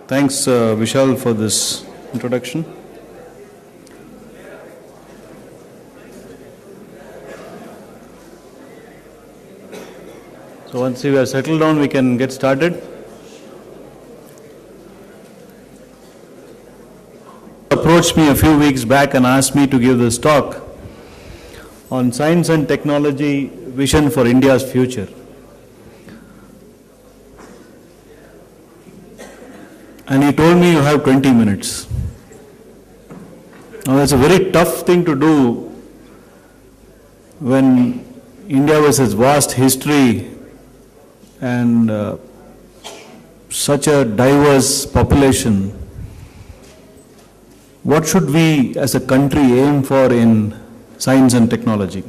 Thanks, Vishal, for this introduction. So once we are settled down, we can get started. Approached me a few weeks back and asked me to give this talk on science and technology vision for India's future. And he told me you have 20 minutes. Now that's a very tough thing to do when India was its vast history and such a diverse population. What should we as a country aim for in science and technology?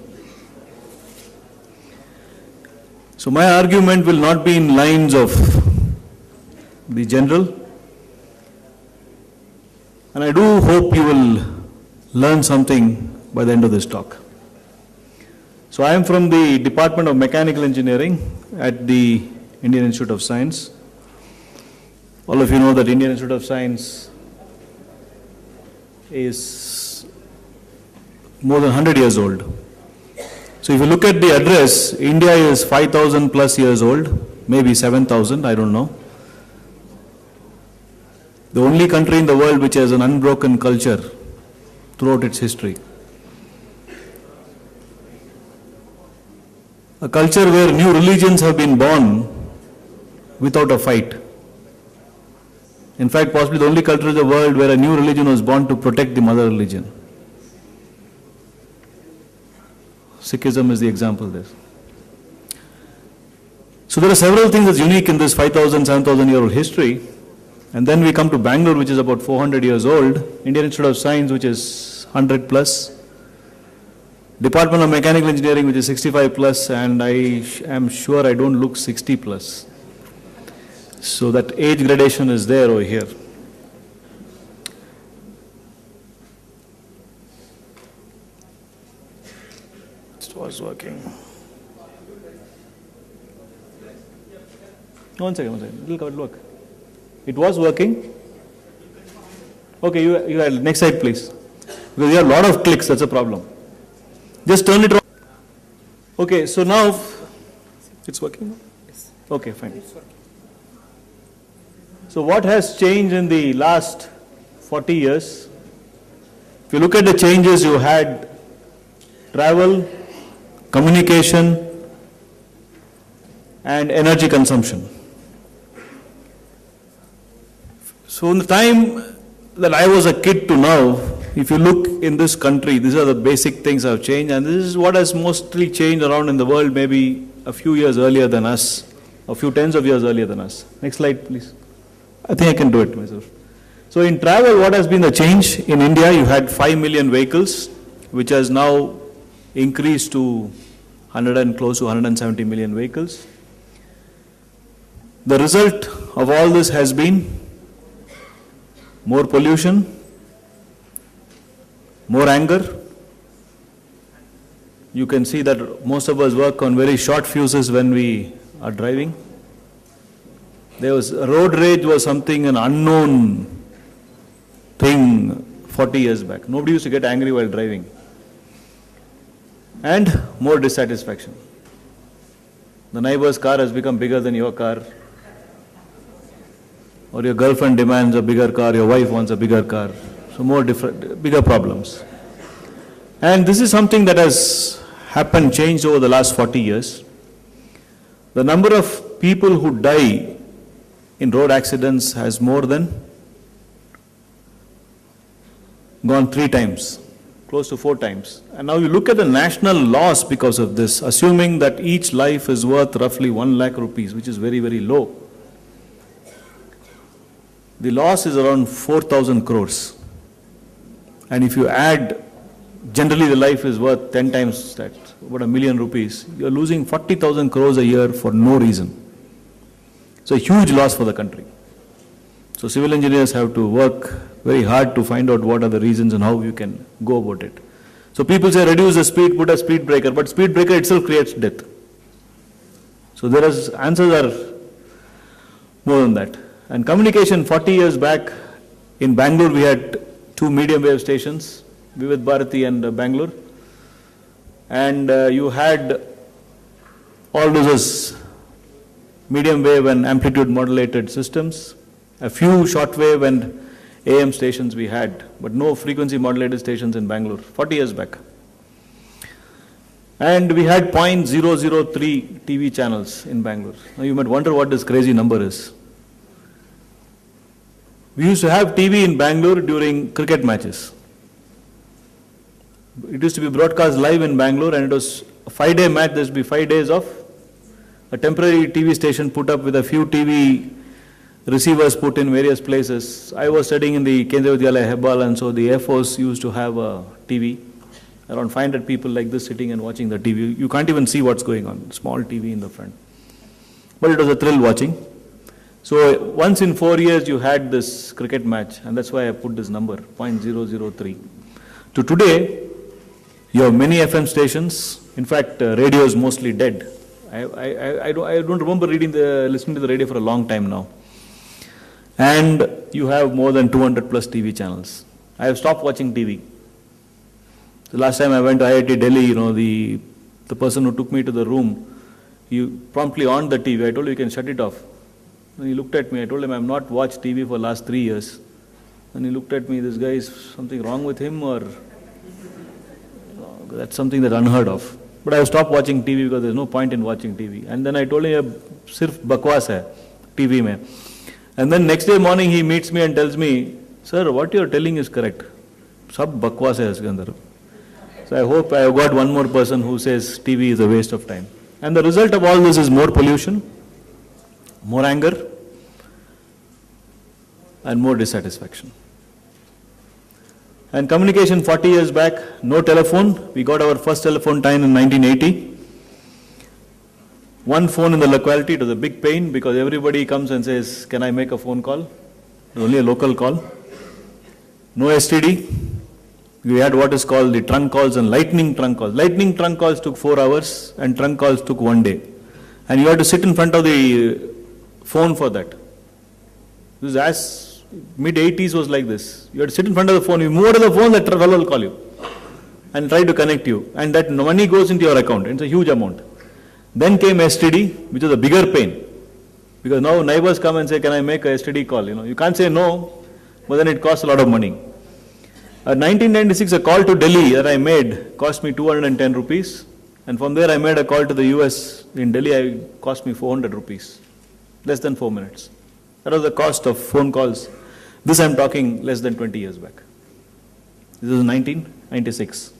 So my argument will not be in lines of the general, and I do hope you will learn something by the end of this talk. So I am from the Department of Mechanical Engineering at the Indian Institute of Science. All of you know that Indian Institute of Science is more than 100 years old. So if you look at the address, India is 5,000 plus years old, maybe 7,000, I don't know. The only country in the world which has an unbroken culture throughout its history. A culture where new religions have been born without a fight. In fact, possibly the only country in the world where a new religion was born to protect the mother religion. Sikhism is the example there. So there are several things that's unique in this 5,000, 7,000 year old history. And then we come to Bangalore, which is about 400 years old, Indian Institute of Science, which is 100 plus, Department of Mechanical Engineering, which is 65 plus, and I am sure I don't look 60 plus. So that age gradation is there over here. It was working. One second, it'll work. It was working. Okay, you had next slide, please. Because you have a lot of clicks, that's a problem. Just turn it around. Okay, so now it's working. Okay, fine. So what has changed in the last 40 years? If you look at the changes, you had travel, communication, and energy consumption. So in the time that I was a kid to now, if you look in this country, these are the basic things that have changed, and this is what has mostly changed around in the world, maybe a few years earlier than us, a few tens of years earlier than us. Next slide, please. I think I can do it myself. So in travel, what has been the change? In India, you had 5 million vehicles, which has now increased to 100 and close to 170 million vehicles. The result of all this has been more pollution, more anger. You can see that most of us work on very short fuses when we are driving. Road rage was something, an unknown thing 40 years back. Nobody used to get angry while driving. And more dissatisfaction. The neighbor's car has become bigger than your car. Or your girlfriend demands a bigger car, your wife wants a bigger car. So bigger problems. And this is something that has changed over the last 40 years. The number of people who die in road accidents has more than gone 3 times, close to 4 times. And now you look at the national loss because of this, assuming that each life is worth roughly 1 lakh rupees, which is very, very low. The loss is around 4,000 crores. And if you add, generally the life is worth 10 times that, about $1 million rupees. You're losing 40,000 crores a year for no reason. So a huge loss for the country. So civil engineers have to work very hard to find out what are the reasons and how you can go about it. So people say reduce the speed, put a speed breaker, but speed breaker itself creates death. So answers are more than that. And communication 40 years back, in Bangalore we had two medium wave stations, Vivid Bharati and Bangalore. And you had all those medium wave and amplitude modulated systems, a few short wave and AM stations we had, but no frequency modulated stations in Bangalore, 40 years back. And we had 0.003 TV channels in Bangalore. Now you might wonder what this crazy number is. We used to have TV in Bangalore during cricket matches. It used to be broadcast live in Bangalore, and it was a 5-day match. There used to be 5 days of a temporary TV station put up with a few TV receivers put in various places. I was studying in the Kendriya Vidyalaya Hebbal, and so the Air Force used to have a TV. Around 500 people like this sitting and watching the TV. You can't even see what's going on. Small TV in the front. But it was a thrill watching. So once in 4 years you had this cricket match, and that's why I put this number, 0.003. To today, you have many FM stations. In fact, radio is mostly dead. I don't remember listening to the radio for a long time now. And you have more than 200 plus TV channels. I have stopped watching TV. The last time I went to IIT Delhi, the person who took me to the room, he promptly on the TV. I told him, you can shut it off. And he looked at me. I told him, I have not watched TV for the last 3 years. And he looked at me, this guy, is something wrong with him, or that's something that's unheard of. But I have stopped watching TV because there's no point in watching TV. And then I told him, sirf bakwas hai, TV mein. And then next day morning he meets me and tells me, sir, what you are telling is correct. Sab bakwas hai iske andar. So I hope I have got one more person who says TV is a waste of time. And the result of all this is more pollution, more anger, and more dissatisfaction. And communication 40 years back, no telephone. We got our first telephone time in 1980. One phone in the locality, it was a big pain because everybody comes and says, can I make a phone call? It was only a local call. No STD. We had what is called the trunk calls and lightning trunk calls. Lightning trunk calls took 4 hours and trunk calls took 1 day. And you had to sit in front of the phone for that. This is as mid-80s was like this. You had to sit in front of the phone. You move out of the phone, that fellow will call you and try to connect you. And that money goes into your account. It's a huge amount. Then came STD, which was a bigger pain. Because now neighbors come and say, can I make a STD call? You can't say no, but then it costs a lot of money. 1996, a call to Delhi that I made cost me 210 rupees. And from there I made a call to the US in Delhi, it cost me 400 rupees. Less than 4 minutes. That was the cost of phone calls. This I'm talking less than 20 years back. This was 1996.